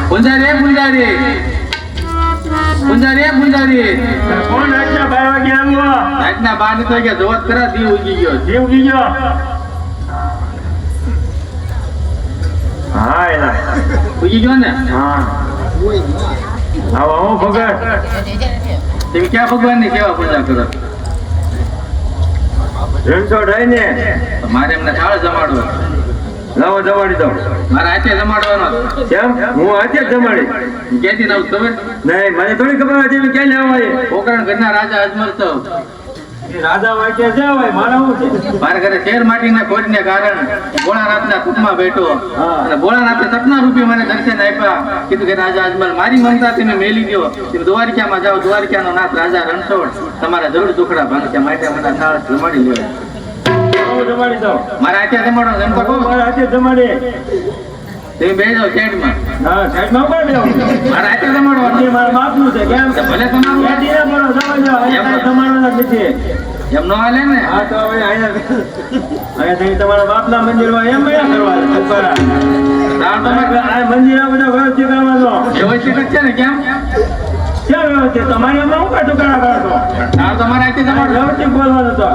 પૂંજારી કોણ રાતના 12 વાગે આવ્યો? રાતના 12 તો ગયા જોત કરા દીવ ઉગી ગયો. જીવ ઉગી ગયો. હા એલા ઉગી ગયો ને? હા આવો હું ભગત તમે ક્યાં ભગવાનની કેવા પૂજા કરો? રણછોડ રહી ને મારે એમને થાળ જમાડવો. લાવો જમાડી દો. મારે હાથે જમાડવાનો. કેમ? હું આજે જ જમાડી. ક્યાંથી નવ ખબર? નહીં મને થોડી ખબર હતી મેં ક્યાં લેવા આવી. પોકરણ ઘરના રાજા અજમલ તો રાજા વાંચે છે ભાઈ મારા હું છે. મારા ઘરે શેર માટીના ખોજને કારણે ભોળાનાથના કુટુંબમાં બેઠો અને ભોળાનાથે સપના રૂપી મને દર્શન આપ્યા. કીધું કે રાજા અજમલ મારી મમતા તમે મેલી ગયો, તમે દ્વારકામાં જાઓ. દ્વારકાનો નાથ રાજા રણછોડ તમારા જરૂર દુખડા ભાંગશે, માટે મને થાળ જમાડી લેવા. જમાડી દો. મારા હાથે જમાડો એમ તો કહું. મારા હાથે જમાડી. તમે બે જાઓ સાઈડમાં. હા સાઈડમાં ઉભા રહ્યો. મારા હાથે જમાડો. એ મારા બાપનું છે કેમ? ભલે તમારું ત્યાંથી ના બોલો જમાડો. અહીંયા જમાડવાના જ નથી. એમ નો હાલે ને. હા તો હવે અહીંયા તમારા બાપના મંદિરમાં એમ કયા કરવા તાર તમારે આ મંદિર આ બધા વ્યવસ્થિત કરવાનો. વ્યવસ્થિત જ છે ને? કેમ ક્યાં વ્યવસ્થિત? તમારે એમાં હું કાઢું કરા કરતો? તાર તમારા હાથે જમાડો. વ્યવસ્થિત બોલવાનો તો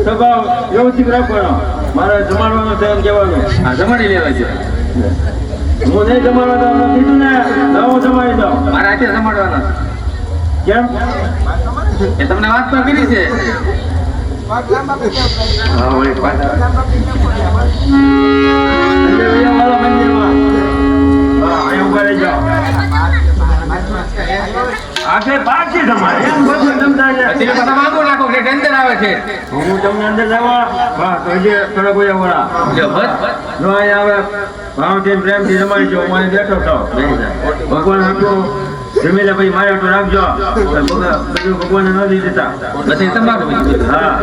સ્વભાવ વ્યવસ્થિત રાખવાનો. મારે જમાડવાનો છે એમ કહેવાનું. હા જમાડી લેવા છે. હું નહીં જમાડવા તો કીધું ને હું જમાડી દઉં. મારા હાથે જમાડવાના. કેમ? એ તમને વાત તો કરી છે. હા વળી પાછા અંદર વાળા મંદિરમાં. હા અહીં ઉભા રહી જાઓ. આગળ બાકી તમારે એમ બધું જમતા છે. તમે પાછા માંગો નાખો કે અંદર આવે છે. હું તમને અંદર જવા વાહ તો હજી થોડા કોઈ વળા જો બસ જો અહીંયા આવે ભાવથી પ્રેમથી જમાડી જો હું અહીં બેઠો તો ભગવાન હતું જમીને પછી મારે તો રાખજો. બધું ભગવાને ન દી દેતા. પછી તમારું હા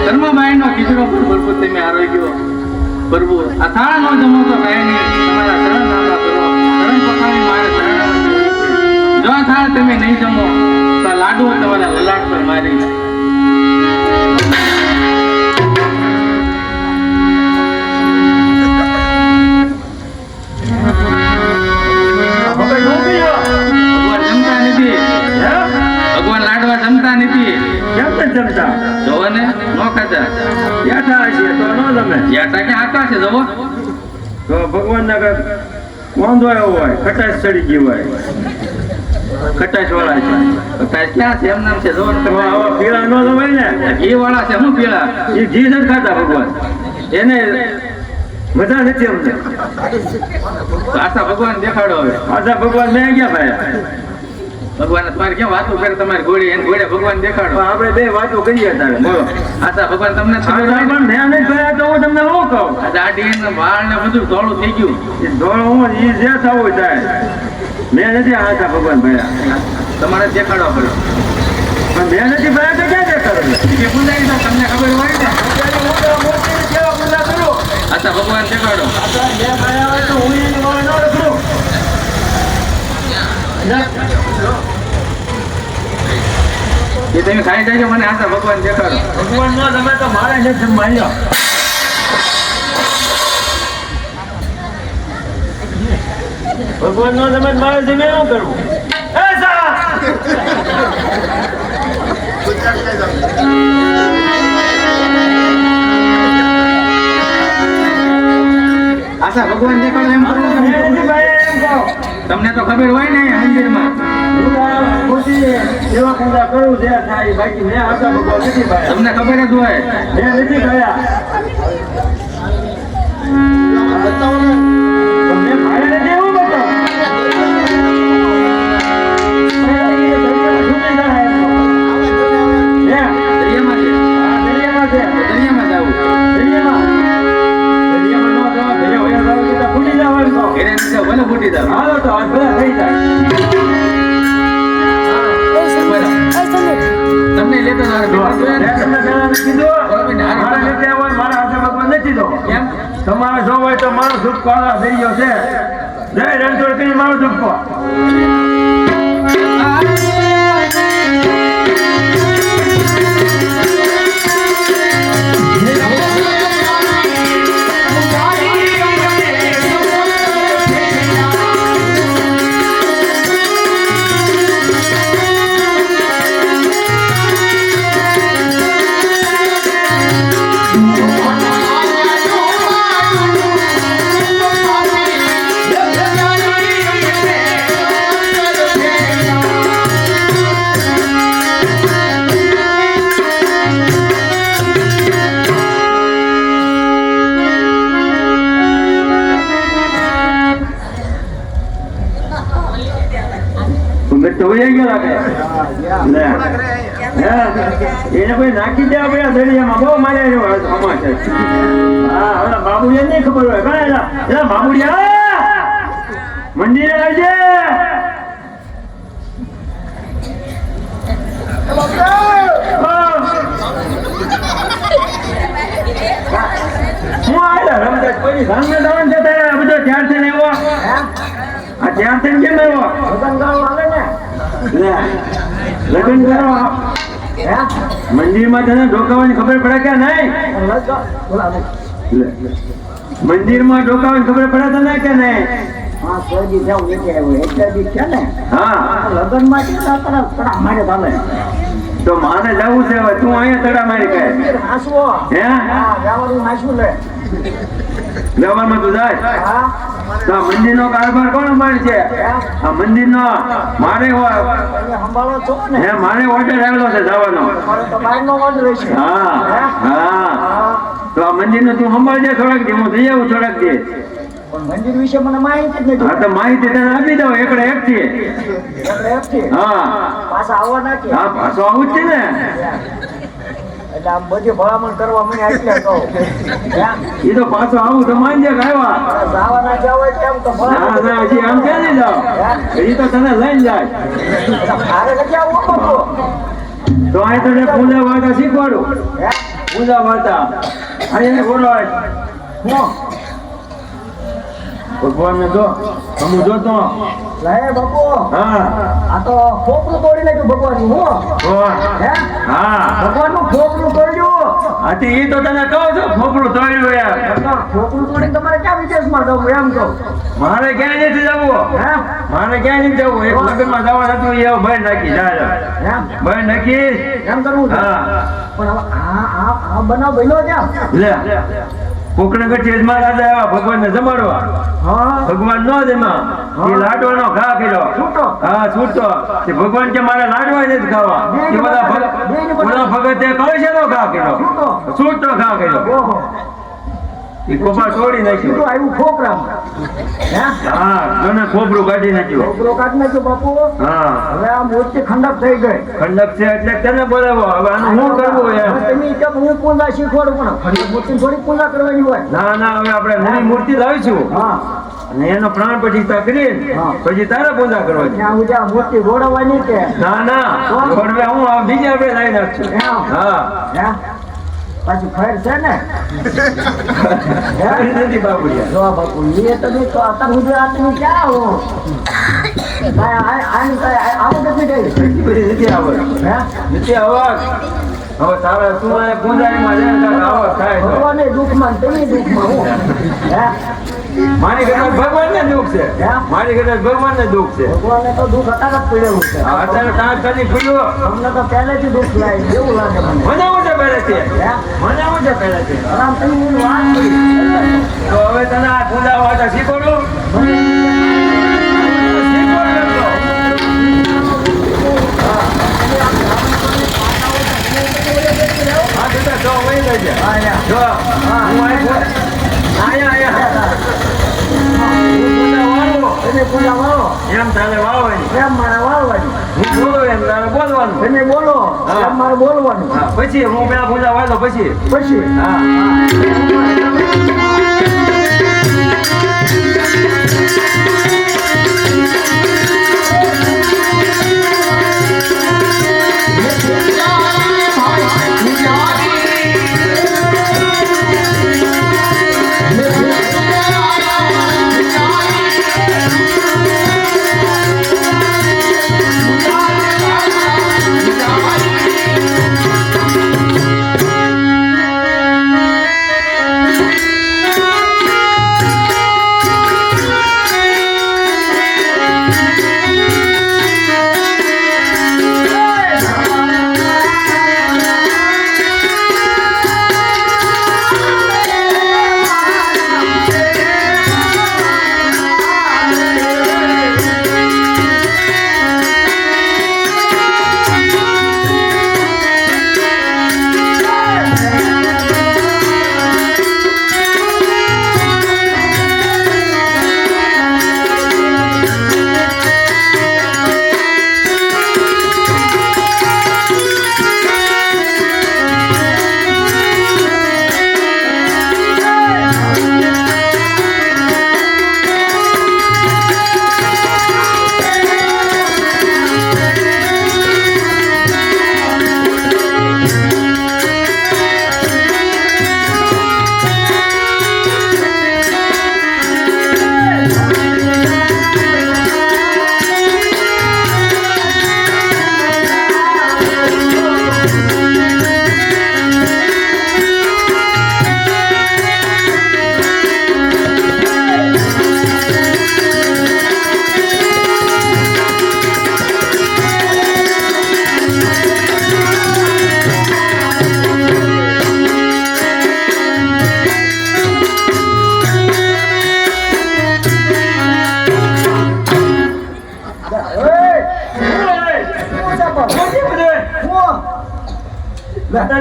ધર્મબાઈનો ખીચડો પણ પ્રભુ તમે આરોગ્યો પ્રભુ આ થાળ નો જમો તો કાંઈ નહીં, તમારા શરણ નામા કરો, શરણ પખાવી મારે શરણામાં જોઈ છે. જો આ થાળ તમે નહીં જમો તો આ લાડુ તમારા લલાટ પર મારી નાખે. ભગવાન જમતા નથી, ભગવાન લાડવા જમતા નથી. કેમ નથી જમતા? જોવો ને નો ખાતા બેઠા છીએ તો ન જમે. યાટા કે આકા છે જોવો. તો ભગવાનના કાંઈક વાંધો આવ્યો હોય, ખટાશ ચડી ગઈ હોય, ખટાશ વાળા છે. કટાશ ક્યાં છે? એમ નામ છે જોવો ને. તો આવા પીળા ન જમાય ને. ઘી વાળા છે હું પીળા. એ ઘી નથી ખાતા ભગવાન, એને મજા નથી અમને. આશા ભગવાન દેખાડો હવે. આજા ભગવાન મેં ગયા ભાઈ. ભગવાન તમારે કેમ વાતો કરે? તમારી ઘોડી એને ઘોડે ભગવાન દેખાડો. પણ આપણે બે વાતો કરીએ તારે બોલો. આશા ભગવાન તમને ખબર પણ હોય ને? મેં નહીં ગયા તો હું તમને શું કહું? આ દાઢી ને વાળ ને બધું ધોળું થઈ ગયું. એ ધોળો હું એ જે થવું થાય. મેં નથી આશા ભગવાન ભયા, તમારે દેખાડવા પડે. પણ મેં નથી ભયા તો ક્યાં દેખાડો? એ પૂજારી તો તમને ખબર હોય ને. આશા ભગવાન દેખાડો. એ તમે ખાઈ જાય મને આશા ભગવાન દેખાડો. ભગવાન નો તમે તો મારે છે જમાયો. ભગવાન નો તમે મારે જમે ન કરવું. એ સા આશા ભગવાન દેખાડો એમ કરો તમે. તમને તો ખબર હોય ને મંદિરમાં. સેવા પૂજા કરું જે થાય બાકી મેં આશા ભગવાન નથી ભાઈ. તમને ખબર જ હોય. મેં નથી ગયા. તમને મારે નથી એવું બતાવો. દરિયામાં છે. દરિયામાં છે. દરિયામાં જવું. દરિયામાં ન જવા દરિયા વયા જાવ તો ફૂટી જવાનું તો. ઘરે નીચે ભલે ફૂટી જાવ. હાલો તો આ બધા થઈ જાય. તમને લેતો મેં તમને પહેલા નથી કીધું. મારા લીધે હોય મારા હાથે ભગવાન નથી દો. કેમ? તમારે જો હોય તો મારો છૂટકો આલા થઈ ગયો છે. જય રણછોડ કરી મારો છૂટકો. તો વહી ગયો લાગે. લે. એને કોઈ નાખી દેવા પડ્યા દરિયામાં બહુ મજા આવ્યો આમાં છે. હા હવે બાબુડિયા નહીં ખબર હોય ઘણા બાબુડિયા મંદિરે આવજે. હું આવ્યા રમતા કોઈ સામે દવાનું છે તારે બધો ત્યાર છે ને એવો. આ ત્યાર છે કેમ આવ્યો? લગ્ન કરો. મંદિરમાં તને ઢોકાવાની ખબર પડે કે નહીં? મંદિરમાં ઢોકાવાની ખબર પડે તને કે નહીં? હા તો માને જવું છે હવે તું અહીંયા તડા મારી કહે હે વ્યવહારમાં તું જાય તો આ મંદિરનો કારભાર કોણ સંભાળે છે? આ મંદિરનો મારે હે મારે ઓર્ડર આવેલો છે જવાનો. હા હા તો આ મંદિરનો તું સંભાળજે થોડાક દી હું જઈ આવું થોડાક દી. મંદિર વિશે મને માહિતી જ નથી. હા તો માહિતી તને આપી દઉં એકડે એક થી. હા પાછા આવવાના કે હા પાછો આવું જ છે ને. એટલે આમ બધી ભલામણ કરવા મને એટલે કહું એ તો પાછો આવું તો માનજે કે આવ્યા. જવાના જાવ હોય કેમ તો ના ના હજી આમ કે નહીં જાઓ એ તો તને લઈને જાય. મારે નથી આવવું બધું તો અહીં તને પૂજા વાળા શીખવાડું. પૂજા વાર્તા અહીંયા બોલો હું ભગવાનને જો હું જોતો લાય બાપુ હા આ તો ખોપરું તોડી નાખ્યું ભગવાનનું હું હે હા ભગવાનનું ખોપરું તોડ્યું આથી ઈ તો તને કહું છું ખોપરું તોડ્યું યાર ખોપરું તોડીને તમારે ક્યાં વિદેશમાં જવું એમ કહો મારે ક્યાંય નથી જવું હે મારે ક્યાંય નથી જવું એક લગ્નમાં જવા હતું એવું ભાઈ નાખી જાય એમ ભાઈ નાખી એમ કરવું છે હા પણ હવે આ બનાવ બન્યો ક્યાં લે કોકણે ગઠી યજમાન રાજા આવ્યા ભગવાનને જમાડવા હા ભગવાન નો જમા એ લાડવાનો ઘા કર્યો છૂટો. હા છૂટો તે ભગવાન કે મારે લાડવા નથી ખાવા એ બધા ભગતે કળશે નો ઘા કર્યો છૂટો ઘા કર્યો ઓહો એ કોપા તોડી નાખ્યો છૂટો આવ્યું ખોપરામાં હે હા મને ખોબરું કાઢી નાખ્યું ખોપરો કાઢી નાખ્યો બાપુ હા હવે આ મૂર્તિ ખંડક થઈ ગઈ ખંડક છે એટલે તને બોલાવો હવે આનું શું કરવું હવે એમ તમે કેમ હું પૂજા શીખવાડું પણ ખંડક મૂર્તિ થોડી પૂજા કરવાની હોય ના ના હવે આપણે નવી મૂર્તિ લાવીશું હા અને એનો પ્રાણ પ્રતિષ્ઠા કરી હા. પછી તારે પૂજા કરવાની ત્યાં ઉજા મૂર્તિ રોડવાની કે ના ના પણ હું આ બીજા આપણે લાવી નાખશું એમ? હા હે પાછું ફેર છે ને કાંઈ નથી બાપુજી જો બાપુ એ તમે તો અત્યાર સુધી આ તમે ક્યાં હો આવું નથી ગઈ બધી નથી આવડ હે નથી આવડ હવે તારે તું આ પૂજારીમાં જાય ને તારે આવડ થાય તો. ભગવાને દુઃખમાં ને તમે દુઃખમાં હું હે મારી ઘરે ભગવાનને દુઃખ છે હે? મારી ઘરે ભગવાનને દુઃખ છે ભગવાને તો દુઃખ અત્યારે જ પડેલું છે આ અત્યારે તાર કરી પડ્યો તમને તો પહેલેથી દુઃખ લાગે એવું લાગે મને મને હું છે પહેલેથી હે મને હું છે પહેલેથી આરામ તમે એની વાત કરી તો હવે તને આ પૂજા વાર્તા શીખવાડું હા બેટા જો વહી લેજે જો હું આયા પૂજા વાળો તમે પૂજા વાળો એમ તારે વાળવાની એમ મારે વાળવાની હું બોલું એમ તારે બોલવાનું તમે બોલો હા. એમ મારે બોલવાનું હા પછી હું પેલા પૂજા વાળો પછી પછી હા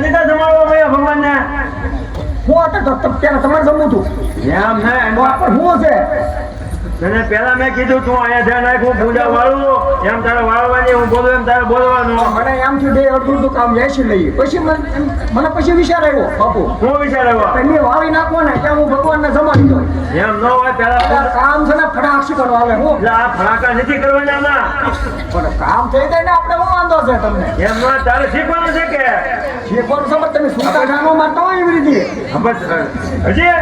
ભગવાનને હું તો પેલા તમારે જમવું છું એમ નહીં પણ હું છે તને પેલા મેં કીધું તું અહીંયા ધ્યાન રાખ, હું પૂજા વાળું એમ તારે વાળવાની, હું બોલું એમ તારે બોલવાનું. મને એમ થયું બે અડધું કામ લેશી લઈએ. પછી મને પછી વિચાર આવ્યો બાપુ, હું વિચાર આવ્યો તમે વાવી નાખો ને ત્યાં હું ભગવાનને જમાડી દઉં. એમ ન હોય પેલા આ કામ છે ને ફટાક શીખવાનું આવે હું એટલે આ ફડાકા નથી કરવાના ના. પણ કામ થઈ જાય ને આપણે શું વાંધો છે તમને? એમ ન હોય, તારે શીખવાનું છે કે શીખવાનું સમજ તમે સુતા જાણો મારતા હોય એવી રીતે હા, બસ હજી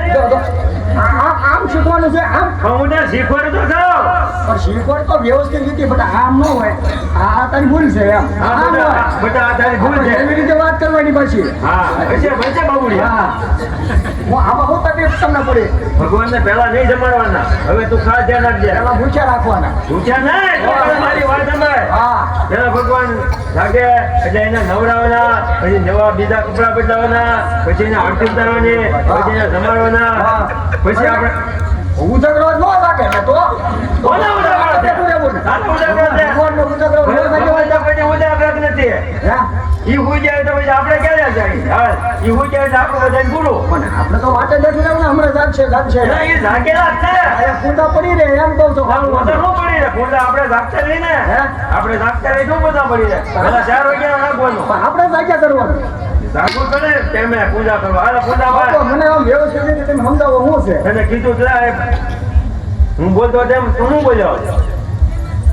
આમ શીખવાનું છે આમ. પણ હું ત્યાં શીખવાડું તો ખરો. પણ શીખવાડ તો વ્યવસ્થિત રીતે બધા આમ ન હોય. આ તારી ભૂલ છે એમ. હા આમ બેટા, હોય. બેટા આ તારી ભૂલ છે. એવી રીતે વાત કરવાની પાછી. હા બચે બાબુડિયા. હા હું આમાં હું તકલીફ તમને પડી. ભગવાનને પહેલા નહીં જમાડવાના. હવે તું ખાસ ધ્યાન રાખજે. એમાં ભૂખ્યા રાખવાના. પૂછ્યા નહીં તો પેલા મારી વાત સાંભળ. હા પેલા ભગવાન જાગે એટલે એને નવડાવવાના, પછી નવા બીજા કપડા બદલાવાના, પછી એને આરતી ઉતારવાની, પછી એને જમાડવાના, પછી આપણે ઉજાગરો ન લાગે ને તો કોના ઉજાગરો છે? તારા ઉજાગરો છે. ભગવાનનો ઉજાગરો ન લાગે. પછી ઉજાગરો જ નથી. હે? ઈ હુઈ જાય તો પછી આપણે ક્યાં જાય? હા, ઈ હુઈ જાય તો આપણે બધાને પૂરું. પણ આપણે તો વાટે બેઠી રહેવું ને હમણાં જાગશે. એટલે ઈ જાગેલા જ છે. અહીંયા પૂંજા પડી રહે એમ કહું છું. આ બધા શું પડી રહે? ફોટા આપણે જાગતા રહી ને. હે? આપણે જાગતા રહી શું બધા પડી રહે? પેલા 4 વાગ્યા નાખવાનું. પણ આપણે જાગ્યા કરવાનું. જાગવું પડે તેમે પૂજા કરવા. હાલો પૂજા બાપુ, માં મને આમ વ્યવસ્થિત રીતે તમે સમજાવો શું છે. એને કીધું છે હું બોલતો તેમ તું શું બોલ્યો?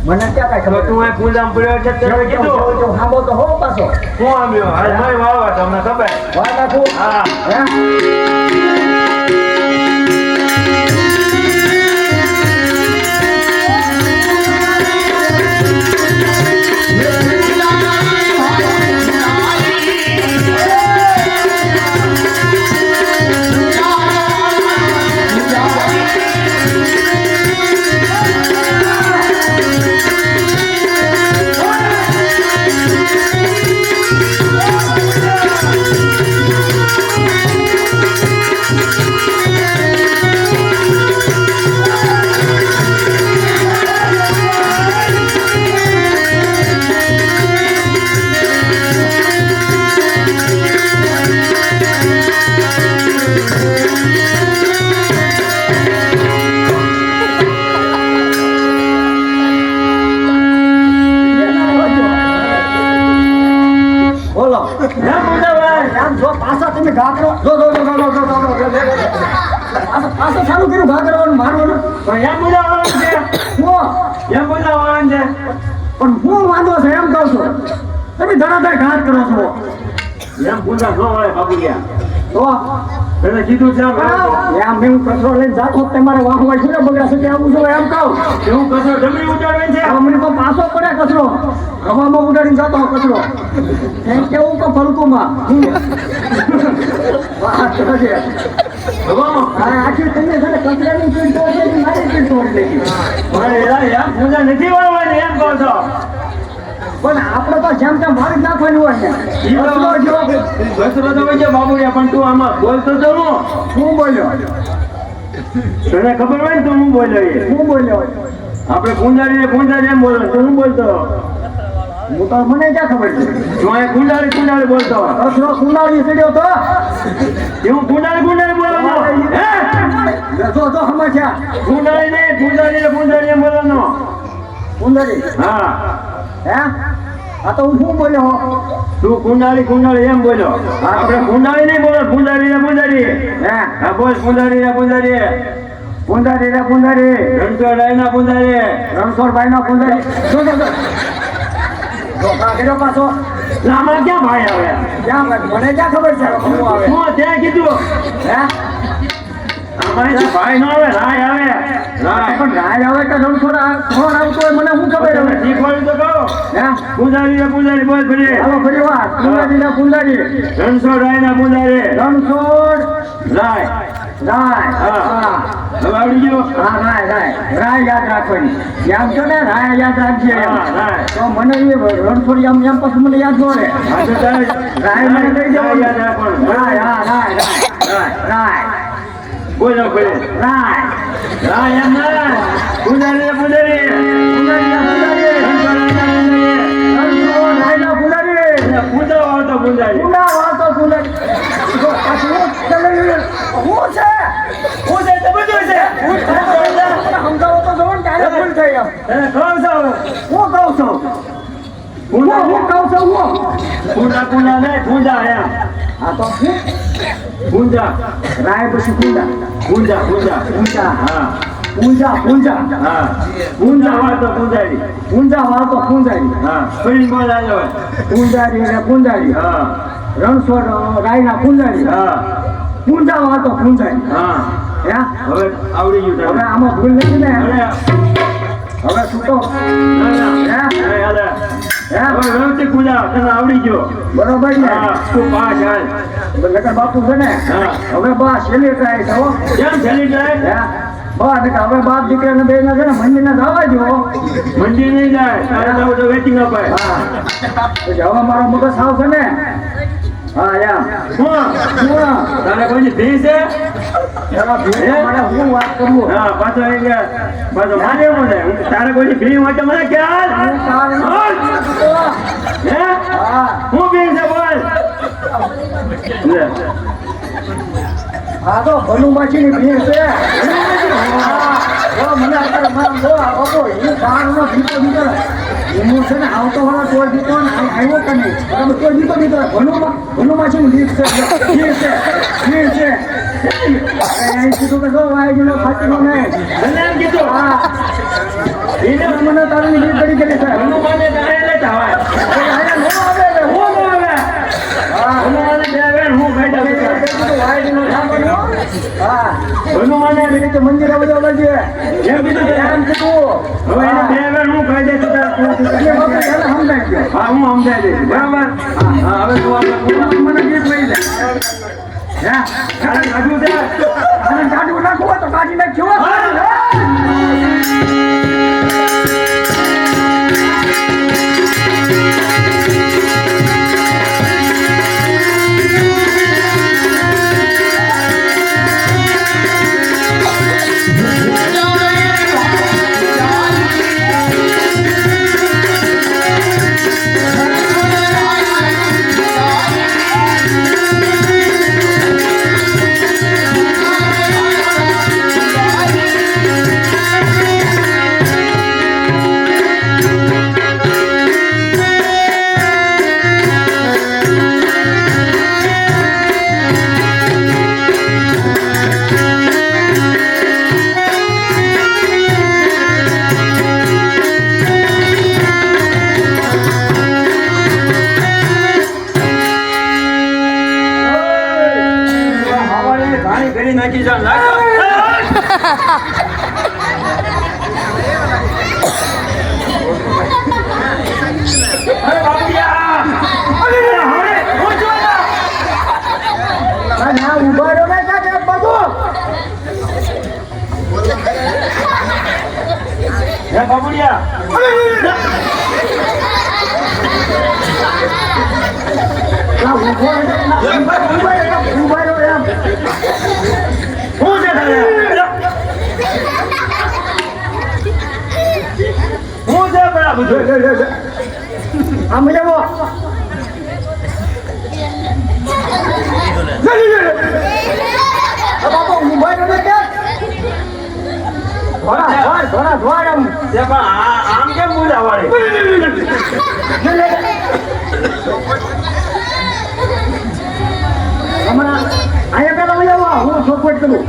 મને ક્યાં કાંઈ તો ખબર તું એ પૂજામાં પડ્યો છે તે કીધું સાંભળો તો હો પાછો શું આવ્યો? હાલ નહીં વાળવા તમને ખબર. વાત નાખું. હા હે? બોલો. ના પૂજાભાઈ. આમ જો પાછા તમે ઘા કરો. જો. પાછા ચાલુ કર્યું ઘા કરવાનું મારવાનું. પણ એમ પૂજાવાનું છે. હું એમ પૂજાવાનું છે. પણ હું વાંધો છે એમ કહું છું. તમે ધડાધડ ઘાત કરો છો. એમ પૂજા ન હોય બાબુડિયા. તો એને કીધું છે આમ કરો તો. એમ મેં કચરો લઈને જાતો તમારે વાહવા છે ને બગડા છે આવું છું એમ કહું. એવું કશો ડમરી ઉતારવાની છે. અમને તો પાછો પડે કચરો. હવામાં ઉડાડીને જતો કચરો. એમ કેવું કે ફલકુમાં. વાત છે. ભગવાન. આ આખી તમને છે ને કચરાની ચીડ તો છે ને મારી ચીડ તોડી નાખી. પણ એલા એમ પૂજા નથી વાળવાની એમ કહો છો. પણ આપણે તો જેમ તેમ મારી જ નાખવાની હોય ને. કચરો જેવો કચરો તો વચ્ચે બાબુડિયા પણ તું આમાં બોલતો તો હું. હું બોલ્યો. તને ખબર હોય ને તું હું બોલ્યો એ. હું બોલ્યો. આપણે પૂંજારી એમ બોલો તું હું બોલતો. હું તો મને ક્યાં ખબર છે. તું અહીંયા કુંડાળી બોલતો. કચરો કુંડાળી ચડ્યો તો. એવું કુંડાળી બોલવાનો. હે? જો સમજ્યા. કુંડાળી નહીં પૂંજારી એમ બોલવાનો. કુંડાળી. હા હે? આ તો હું શું બોલ્યો. તું કુંડાળી એમ બોલ્યો. આપણે કુંડાળી નહીં બોલો પૂંજારી. હે? હા બોલ પૂંજારી. કુંડાળી રે કુંડાળી. રણછોડરાયના પૂંજારી. રણછોડભાઈ નો કુંડાળી. જો. જો પાછો. આમાં ક્યાં ભાઈ આવે? ક્યાં મને ક્યાં ખબર છે હું આવે. શું ત્યાં કીધું? હે? આમાં ભાઈ નો આવે રાય આવે. રાય પણ રાય આવે કે રણછોડ કોણ આવતો હોય મને શું ખબર તમે હવે. શીખવાડ્યું તો કહો. હે? પૂંજારી બોલ ફરી. હાલો ફરી વાત. કુંડાળી ને કુંડાળી. રણછોડરાયના પૂંજારી. રણછોડ રાય. રાય. હા. હવે આવડી ગયો. હા રાય યાદ રાખવાની. યાદ છો ને રાય યાદ રાખજે. હા, રાય. તો મને એ રણછોડી એમ પછી મને યાદ ન રહે. હા તો તારે રાય મને કહી દેવાનું. યાદ રાખવાનું. રાય રાય બોલો ફરી. રાય. રાય એમ ના. પૂંજારી. રણછોડ રાયના કુંડાળી. પૂંજો આવતો પૂંજારી. કુંડા વાળતો કુંડાળી. જો પાછું હું છે? હું છે તો બધું છે. સમજાવો તો એને કહું છું હું કહું છું પૂંજા હું કહું છું હું પૂંજા નહીં પૂંજા એમ આ તો શું પૂંજા રાય પછી પૂંજા પૂંજા પૂંજા પૂંજા હા પૂંજા પૂંજા હા પૂંજા હોય તો પૂંજારી પૂંજા વાળતો પૂંજારી હા ફરી બોલ આવ્યો પૂંજારી ને પૂંજારી હા રણછોડ રાયના પૂંજારી હા પૂંજા વાળતો પૂંજારી હા હે હવે આવડી ગયું હવે તને આમાં ભૂલ નથી ને હવે હવે શું તો હવે વ્યવસ્થિત પૂજા તને આવડી ગયો બરોબર ને હા તું પાસ હાલ લગન બાપુ છે ને હા. હવે બા છેલ્લી ટ્રાય છે હો કેમ ચાલી જાય હે બા ને હવે બાપ દીકરાને બે ના છે ને મંદિરને જવા દો મંડી નહીં જાય તારે જવું તો વેચી ન પાય હા પછી હવે મારો મગજ સાવ છે ને હા યા શું તારે કોઈ ભી છે હું વાત કરું હા પાછો પાછો મારે એવું છે તારે કોઈ ભી માટે મને ખ્યાલ હે હા હું ભી છે બોલ લે હા તો ભલુમાછીની ભીડ છે મને અત્યારે મારા બાપુ હું બહારનો દીતો દીતો હું છે ને આવતો વાળા તોડ દીતો ને આવ્યો કે નહીં બરાબર તોડ દીતો ભલુમાછીની ભીડ છે ભીડ છે અહીં કીધું કે જો વાય ગયેલો ફાટીનો નહીં મને એમ કીધું હા એને મને તારી ભીડ કરી છે હનુમાને તારે લે જવાય અહીંયા ન આવે ને હું ન આવે હા હનુમાને બે વેણ હું ખાઈ દઉં વાય ગયેલો સાંભળ્યો હા હનુમાને એ રીતે મંદિરે બધો બજે એમ કીધું કે એમ કીધું હવે એને બે વેણ હું ખાઈ દઈશ એટલે બાપુ એને સમજાય છે હા હું સમજાઈ દઈશ બરાબર હા હવે તું આપણે મને ગીત લઈ લે હે તારે કાઢવું છે અને કાઢવું નાખવું હોય તો કાઢી નાખ્યો ઘાણી કરી નાખી છે નાખો. અરે બાપુયા! અરે હવે હું જોયા! અને આ ઉભા રહ્યો ને કાઢે બધું હે બાપુયા! આ ઉભો રહ્યો એમ હું છે તારે? હું છે પણ આ બધું? આમ લેવો બાપુ ઉભા રહ્યો ને કે ધોરા એમ તે પણ આમ કેમ બોલા વાળી? હમણાં અહીંયા પેલા લઈ આવો હું શોર્ટકટ કરું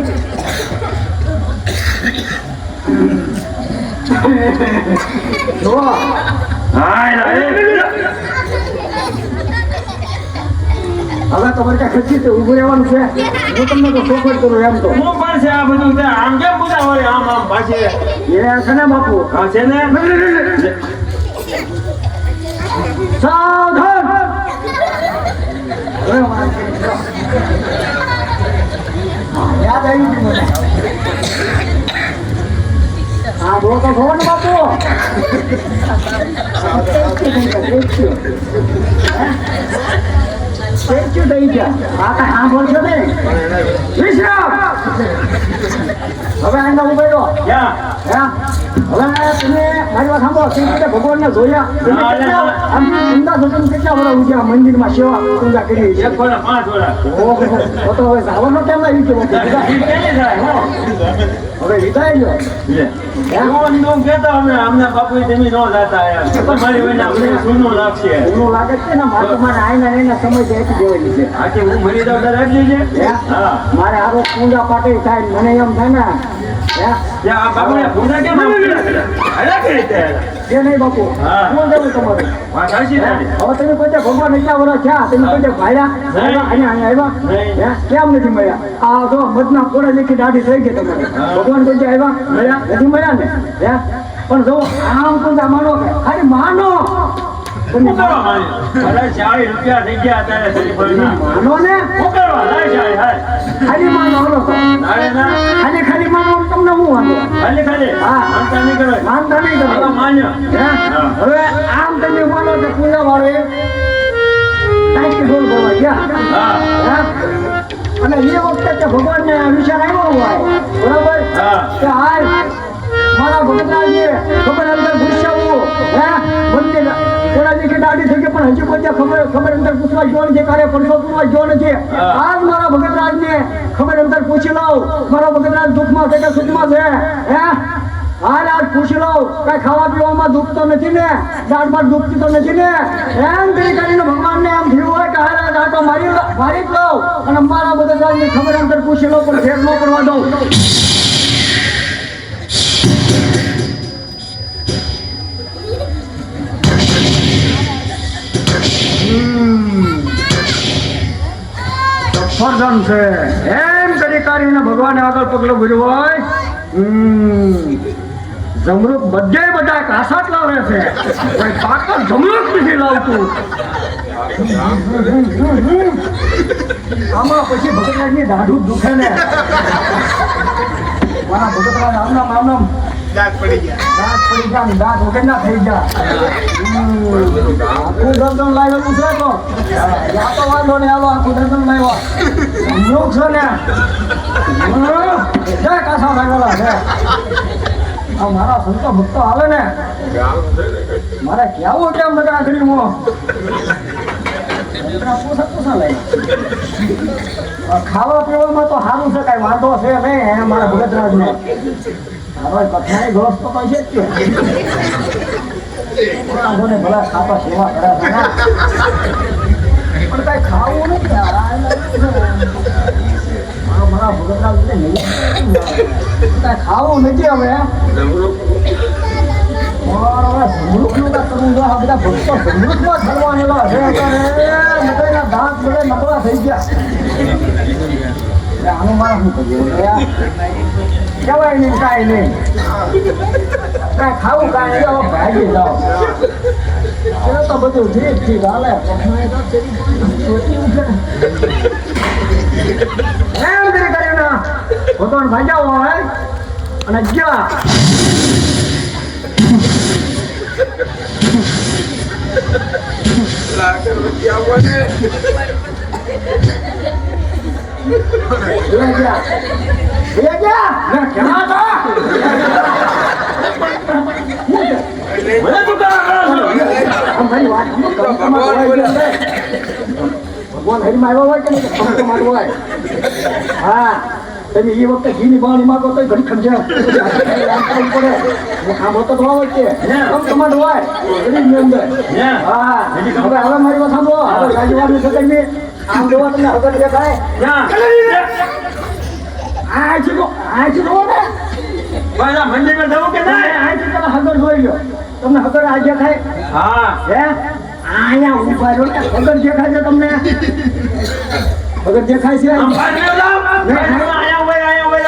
જો હાય ના, હવે તમારે ક્યાં ખર્ચી છે ઊભું રહેવાનું છે હું તમને તો શોર્ટકટ કરું એમ તો હું પણ છે આ બધું છે આમ કેમ બોલા વાળી? આમ આમ પાછી એ છે ને બાપુ હા છે ને સાવધાન યાદ આવી ગયું મને હા બોલો તો ખબર ને બાપુ સ્ટેચ્યુ થઈ ગયા આ કઈ સાંભળશો ને વિશ્રામ હવે આના ઉભો રહો. ક્યાં? હે? હવે તમે મારી વાત સાંભળો. તમે કદાચ ભગવાનને જોયા. તમે ના, કેટલા- ના. આમ ઊંડા છો તમે કેટલા વર્ષ ઉજ્યા મંદિરમાં સેવા પૂજા કરી છે? 1 વર્ષ 5 વર્ષ. ઓહો, તો હવે જવાનો કેમ આવી ગયો? કેને થાય? હવે વિદાય લ્યો. લે. એમાં નો કહેતા અમે અમને બાપુ તમે નો જાતા યાર. તમારી વઈને આપણે સુનું લાગશે. એવું લાગે છે ને મારે મારે આઈને આઈને સમય છે એટલી દેવાની છે. આ કે હું મરી જાઉં ત્યારે આટલી છે? હે? હા. મારે આરો પૂજા પાટે થાય ને મને એમ થાય ને હે? ત્યાં આ બાપુને પૂજા કેમ આપી? અરે કે રીતે? કે નહીં બાપુ હા. કોણ દેવું તમારે વાત સાચી તારી. હવે તમે કોઈ ભગવાન એટલા વર્ષ થયા તમે કોઈ ભાયા અહીંયા આવ્યા નહીં. હે? કેમ નથી મળ્યા આ જો મધના કોડા લેખી દાઢી થઈ ગઈ તમારે ભગવાન કોઈ આવ્યા મળ્યા નથી મળ્યા ને હે પણ જો આમ કોઈ માનો કે ખાલી માનો તમે શું કરવા માંડ્યો? અરે 40 રૂપિયા થઈ ગયા અત્યારે શરીફળના. માનો ને શું કરવા? લાય જાય, હાય. ખાલી માનો હલો તો નારે ના. ખાલી ખાલી માનો તમને હું વાંધો ખાલી ખાલી. હા. માનતા નહીં કરો. માનતા નહીં હાલો, કરો માન્યો. હે? હા. હવે આમ તમે માનો કે પૂજા વાળે ટાઈટ ગોળ ભરવા ગયા હા. હે? અને એ વખતે કે ભગવાનને આ વિચાર આવ્યો હોય બરાબર હા. કે હાલ મારા ભગતરાજે ખબર અંદર પૂછાવું હે મંદિર કોના જે દાડી થઈ ગઈ પણ હજી કોઈ ખબર અંદર પૂછવા જો નથી કાર્ય પડશો પૂછવા જો નથી હા. આજ મારા ભગતરાજને ખબર અંદર પૂછી લઉં મારો ભગતરાજ દુઃખમાં છે કે સુખમાં છે હે હાલ આજ પૂછી લઉં કઈ ખાવા પીવામાં દુઃખ તો નથી ને દાળ ભાત દુઃખતી તો નથી ને એમ કરીને ભગવાનને એમ થયું હોય કે હાલ આજ આટો મારી જ લઉં અને મારા ભગતરાજની ખબર અંદર પૂછી લઉં પણ ફેર ન કરવા દઉં સફરજન છે એમ કરીને ભગવાને આગળ પગલું ભર્યું હોય જમરૂક બધે બધા કાસાટ લાવે છે કોઈ પાકર જમરૂક નથી લાવતું આમાં પછી ભગતરાજની દાઢું જ દુખે ને મારા ભગતરાજ આમનામ દાંત પડી ગયા ને દાંત વગરના થઈ ગયા આખું દર્દન લાવેલું છે તો યા તો વાંધો ને આલો આખું દર્દન લાવ્યો જમરૂક છે ને જય કાસા લાગેલા છે આ મારા સંતો ભક્તો આવે ને મારે કેવું કેમ બધા આખરીમાં ખાવા પીવામાં તો સારું છે કઈ વાંધો છે નહીં મારા ભગતરાજ ને કઠણાઈ ઘોષ તો છે જ વાંધો ને ભલા ખાતા સેવા કરે છે ને. પણ કઈ ખાવું નથી મારા ભગતરાજ કઈ ખાવું નથી હવે જમરૂખનું કાંઈ કરવું જો આ બધા ભક્તો જમરૂખમાં ઠરવાનેલા છે નકરીના દાંત બધા નબળા થઈ ગયા આનું મારા શું કર્યું કહેવાય નહીં કાંઈ નહીં કાંઈ ખાવું કાંઈ નહીં હવે ભાગી જાઓ એ તો બધું ઠીક ઠીક હાલે એમ કરીને ભગવાન ભાગ્યા હોય અને ગયા ભગવાન હરિમાં આવ્યા હોય કે નહીં હોય હા તમે એ વખતે ઘીની બાણી માંગો તો ઘડી ખર્ચા પડે આમ હોતો તો હોય છે કમાડ હોય ઘડીની અંદર હા હવે મારી વાત સાંભળો હવે રાજવાડી છે તમે આમ જોવા તમને હગર દેખાય આ છે ને મંદિરમાં જવું કે નહીં? આ છે તમે હગર જોઈ લો તમને હગર આ દેખાય હા. હે અહીંયા ઉભા રહો હગર દેખાય છે તમને હગર દેખાય છે આમ પાછળ જાઓ. આયા ઉભા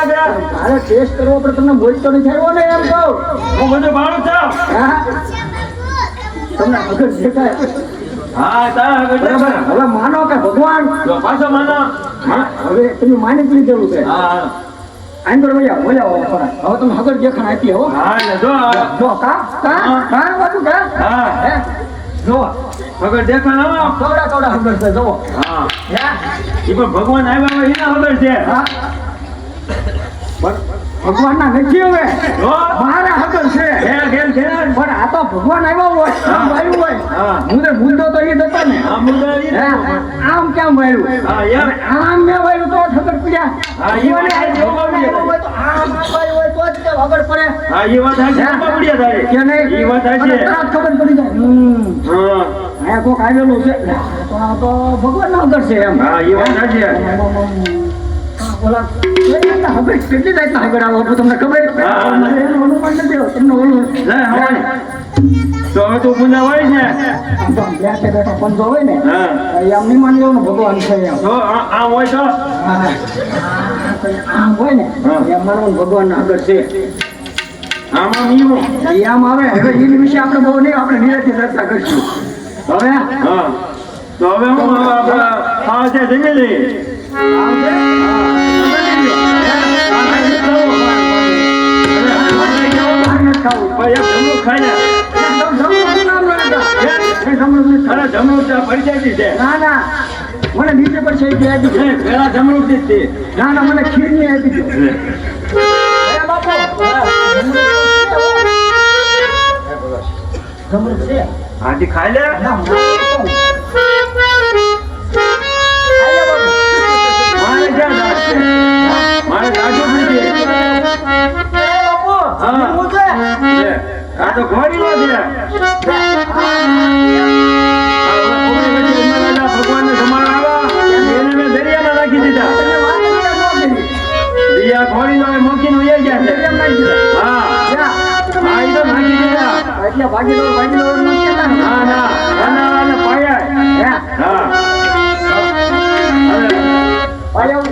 રહ્યા. મારે ટેસ્ટ કરવો પડે તમને મોજ તો નથી આવ્યો ને એમ કહું હું બધું ભાડું છું. હા તમને હગર દેખાય હા, તારા આગળ બરાબર જશે. હવે માનો કે ભગવાન જો પાછો માનો. હવે તમે માની જ લીધેલું છે હા. આંદર બોલ્યા હવે તમે હગર દેખાણ આપી હો હા, એટલે જો. જો કા બાજુ કા હા. હે જો વગર દેખાણ આવો. કવડા હગર છે જો હા. હે એ પણ ભગવાન આવ્યા હોય એના વગર છે. હા ભગવાનના નથી હવે હો? મારા હકલ છે કેમ છે પણ આ તો ભગવાન આવ્યા હોય આમ વાયુ હોય હા. મુદ્દો તો એ જ હતો ને આ મુદ્દા ઈ હે? જ. આમ કેમ વાયુ હા, એમ. આમ મેં વાયુ તો ખબર પડ્યા હા, એ વાત સાચી. ભગવાન આવ્યા હોય તો આમ વાયુ હોય તો જ તે ખબર પડે હા, એ વાત સાચી. બાબડિયા તારી. કે નહીં એ વાત સાચી. અને તરત ખબર પડી જાય હા. હા કોક આવેલું છે તો આ તો ભગવાન ના અંદર છે એમ હા, એ વાત સાચી. ઓલા હવે કેટલી જાતના આગળ આવો તો તમને ખબર હા. મને એનું અનુમાન નથી આવ્યું. તમને ઓલું લે, હવે. તો હવે તું પૂજા હોય ને આમ તો આમ બેઠે બેઠા પંજો હોય ને હા. એ આમ નહીં માની લેવાનું ભગવાન છે એમ તો આમ હોય તો હા. આમ હોય ને હા. એમ માનવાનું ભગવાન ના આગળ છે આમાં મીવું. એ આમ આવે હવે એની વિશે આપણે બહુ નહીં આપણે નિરાંતે ચર્ચા કરીશું હવે હા. તો હવે હું આપણે આ છે જમી લઈએ. આવશે? બહાર નથી ખાવું. ભાઈ, એક જમરૂખ ખાઈ લે. જમવાનું નામ ન લેતા. એ જમવાનું નથી ખાવું. અરે, જમરૂખ તો પરિચયથી છે. ના ના મને નીચે પર છે તે આપી દો. નહીં, પેલા જમરૂખથી જ છે. ના ના મને ખીર ની આપી દો. એ બાપુ જમરૂખ છે હાથી ખાઈ લે. ના, આયા બાપુ. મારે ક્યાં દાંત છે? મારે દાઢું નથી. એ બાપુ હા. જમરૂખ છે. લે, આ તો ઘોડીનો છે. આ ઓલા કોમળી વચ્ચે ઉમરાના ભગવાનને જમાડવા આવ્યા, એને મેં દરિયામાં નાખી દીધા. તમે વાત કરી ન કરી. દિયા ઘોડીનો એ મૂકીને વહી ગયા છે. એમ નાખી દીધા. હા, ક્યાં? હા, એ તો નાખી દીધા. એટલે ભાગી લો નથી કહેતા ને. ના, ના, આના વાળાને પાયા. હે? હા. ભાઈ એવું.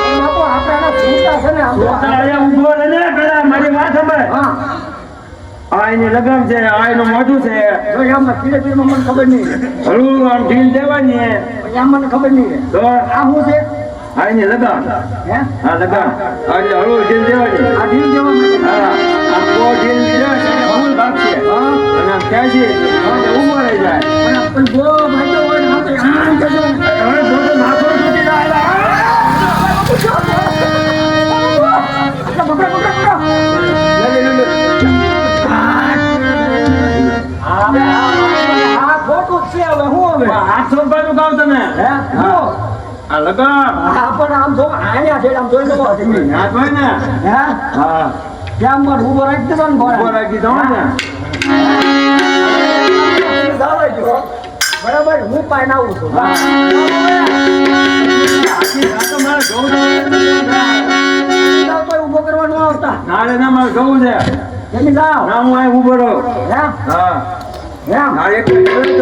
એ બાપુ આપણે આના ભૂલતા છે ને આમ તો. અહીંયા ઊભો રહે ને પેલા, મારી વાત સાંભળ. હા આ એની લગામ છે, આ એનું મોઢું છે. જો એમાં ધીરે ધીરે મને ખબર નહીં રહે. હળવું આમ ઢીલ દેવાની. પછી આમ મને ખબર નહીં રહે. તો આ શું છે આ એની લગામ. હે હા, લગામ. આ એટલે હળવું ઢીલ દેવાની. આ ઢીલ દેવા માટે હા, આમ બહુ ઢીલ દીધો એટલે ફૂલ ભાગશે. હા અને આમ ખેંચી એટલે ઊભો રહી જાય. પણ આ કોઈ બહુ ભાગ્યો હોય ને આ તો આમ કહેજો ને. હવે થોડું માથું તૂટી જાય. એટલે પકડો, પકડો, પકડો. આ ખોટું જ છે હવે હું હવે હાથ સોંપવાનું કામ તમે. હે હું? આ લગામ. આ પણ આમ જો આયા છે આમ જોઈ લો હાથ હોય ને. હે હા, કેમ માર ઊભો રાખી દેવાનો ને ઊભો ઘોડા રાખી દો ને. બરાબર હું પાઈને આવું છું આ તો મારે ઘઉં જાઓ તોય ઊભો કરવા ન આવતા નાળે ના મારે ઘઉં છે. એની જાઓ ના, હું અહીં ઊભો રહું. હે હા, હે આ એક મિનિટ.